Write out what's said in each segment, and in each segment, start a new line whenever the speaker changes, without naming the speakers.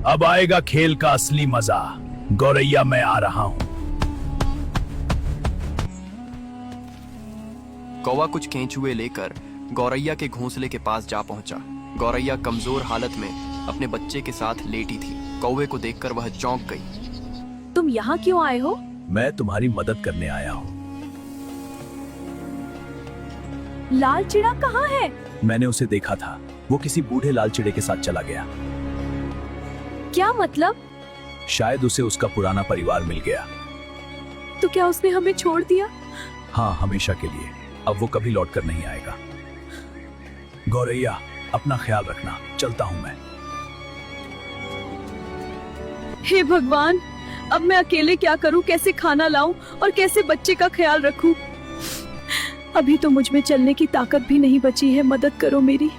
अब आएगा खेल का असली मजा। गौरैया मैं आ रहा हूँ।
कौवा कुछ केंचुए लेकर गौरैया के घोंसले के पास जा पहुंचा। गौरैया कमजोर हालत में अपने बच्चे के साथ लेटी थी। कौवे को देखकर वह चौंक गई।
तुम यहाँ क्यों आए हो?
मैं तुम्हारी मदद करने आया हूँ।
लाल चिड़ा कहाँ है?
मैंने उसे देखा था, वो किसी बूढ़े लाल चिड़े के साथ चला गया।
क्या मतलब?
शायद उसे उसका पुराना परिवार मिल गया।
तो क्या उसने हमें छोड़ दिया?
हाँ, हमेशा के लिए। अब वो कभी लौटकर नहीं आएगा। गौरैया, अपना ख्याल रखना, चलता हूँ मैं।
हे भगवान, अब मैं अकेले क्या करूं? कैसे खाना लाऊं और कैसे बच्चे का ख्याल रखूं? अभी तो मुझ में चलने की ताकत भी नहीं बची है। मदद करो मेरी।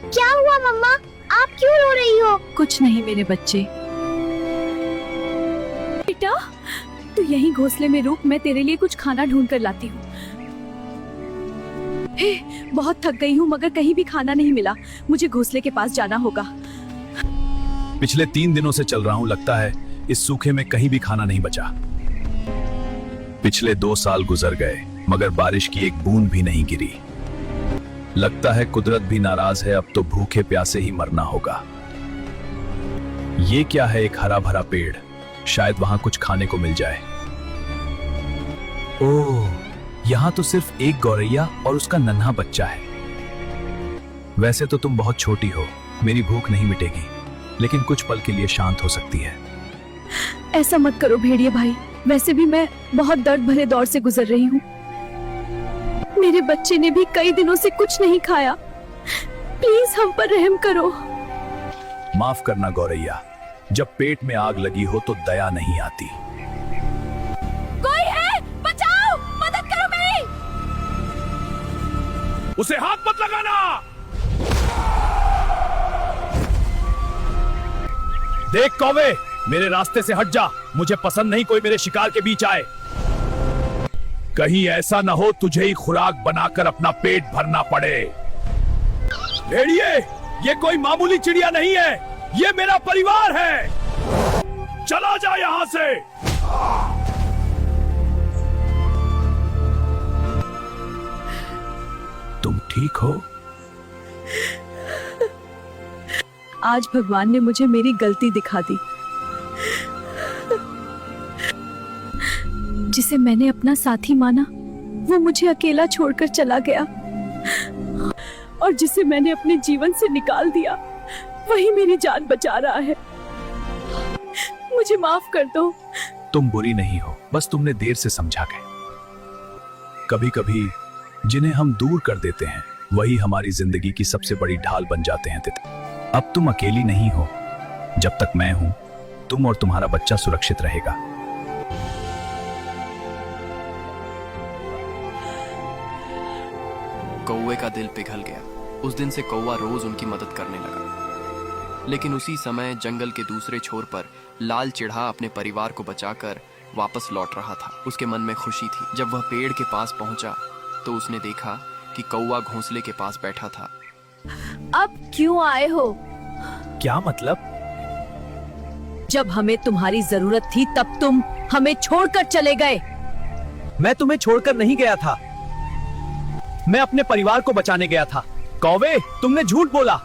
क्या हुआ मम्मा? आप क्यों रो रही हो?
कुछ नहीं मेरे बच्चे। बेटा, तू यहीं घोंसले में रुक, मैं तेरे लिए कुछ खाना ढूंढ कर लाती हूँ। हे, बहुत थक गई हूँ मगर कहीं भी खाना नहीं मिला। मुझे घोंसले के पास जाना होगा।
पिछले 3 दिनों से चल रहा हूँ, लगता है इस सूखे में कहीं भी खाना नहीं बचा। पिछले 2 साल गुजर गए मगर बारिश की एक बूंद भी नहीं गिरी। लगता है कुदरत भी नाराज है। अब तो भूखे प्यासे ही मरना होगा। ये क्या है? एक हरा भरा पेड़, शायद वहां कुछ खाने को मिल जाए। ओह, यहाँ तो सिर्फ एक गौरैया और उसका नन्हा बच्चा है। वैसे तो तुम बहुत छोटी हो, मेरी भूख नहीं मिटेगी, लेकिन कुछ पल के लिए शांत हो सकती है।
ऐसा मत करो भेड़िए भाई, वैसे भी मैं बहुत दर्द भरे दौर से गुजर रही हूँ। मेरे बच्चे ने भी कई दिनों से कुछ नहीं खाया। प्लीज हम पर रहम करो।
माफ करना गौरैया, जब पेट में आग लगी हो तो दया नहीं आती।
कोई है? बचाओ, मदद करो मेरी।
उसे हाथ मत लगाना। देख कौवे, मेरे रास्ते से हट जा। मुझे पसंद नहीं कोई मेरे शिकार के बीच आए। कहीं ऐसा न हो तुझे ही खुराक बनाकर अपना पेट भरना पड़े। भेड़िए, ये कोई मामूली चिड़िया नहीं है, ये मेरा परिवार है। चला जा यहां से। तुम ठीक हो?
आज भगवान ने मुझे मेरी गलती दिखा दी। जिसे मैंने अपना साथी माना, वो मुझे अकेला छोड़कर चला गया। और जिसे मैंने अपने जीवन से निकाल दिया, वही मेरी जान बचा रहा है। मुझे माफ कर दो।
तुम बुरी नहीं हो, बस तुमने देर से समझा गए। कभी कभी जिन्हें हम दूर कर देते हैं, वही हमारी जिंदगी की सबसे बड़ी ढाल बन जाते हैं। अब तुम अकेली नहीं हो। जब तक मैं हूं, तुम और तुम्हारा बच्चा सुरक्षित रहेगा।
कौवे का दिल पिघल गया। उस दिन से कौवा रोज उनकी मदद करने लगा। लेकिन उसी समय जंगल के दूसरे छोर पर लाल चिढ़ा अपने परिवार को बचाकर वापस लौट रहा था। उसके मन में खुशी थी। जब वह पेड़ के पास पहुंचा तो उसने देखा कि कौवा घोंसले के पास बैठा था।
अब क्यों आए हो?
क्या मतलब?
जब हमें तुम्हारी जरूरत थी तब तुम हमें छोड़कर चले गए।
मैं तुम्हें छोड़कर नहीं गया था, मैं अपने परिवार को बचाने गया था। कौवे, तुमने झूठ बोला।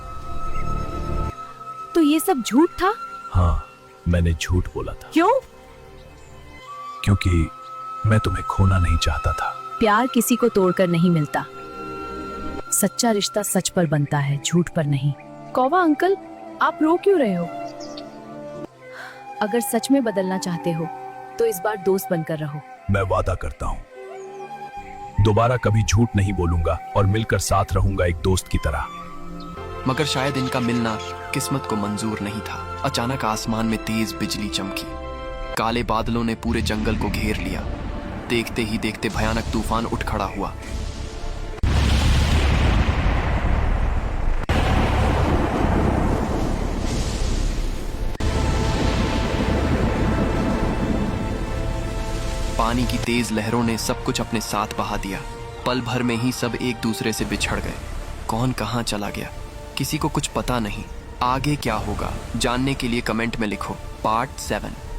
तो ये सब झूठ था?
हाँ, मैंने झूठ बोला था।
क्यों?
क्योंकि मैं तुम्हें खोना नहीं चाहता था।
प्यार किसी को तोड़कर नहीं मिलता। सच्चा रिश्ता सच पर बनता है, झूठ पर नहीं। कौवा अंकल, आप रो क्यों रहे हो? अगर सच में बदलना चाहते हो तो इस बार दोस्त बनकर रहो।
मैं वादा करता हूँ, दोबारा कभी झूठ नहीं बोलूंगा और मिलकर साथ रहूंगा एक दोस्त की तरह।
मगर शायद इनका मिलना किस्मत को मंजूर नहीं था। अचानक आसमान में तेज बिजली चमकी। काले बादलों ने पूरे जंगल को घेर लिया। देखते ही देखते भयानक तूफान उठ खड़ा हुआ। पानी की तेज लहरों ने सब कुछ अपने साथ बहा दिया। पल भर में ही सब एक दूसरे से बिछड़ गए। कौन कहां चला गया, किसी को कुछ पता नहीं। आगे क्या होगा जानने के लिए कमेंट में लिखो पार्ट 7।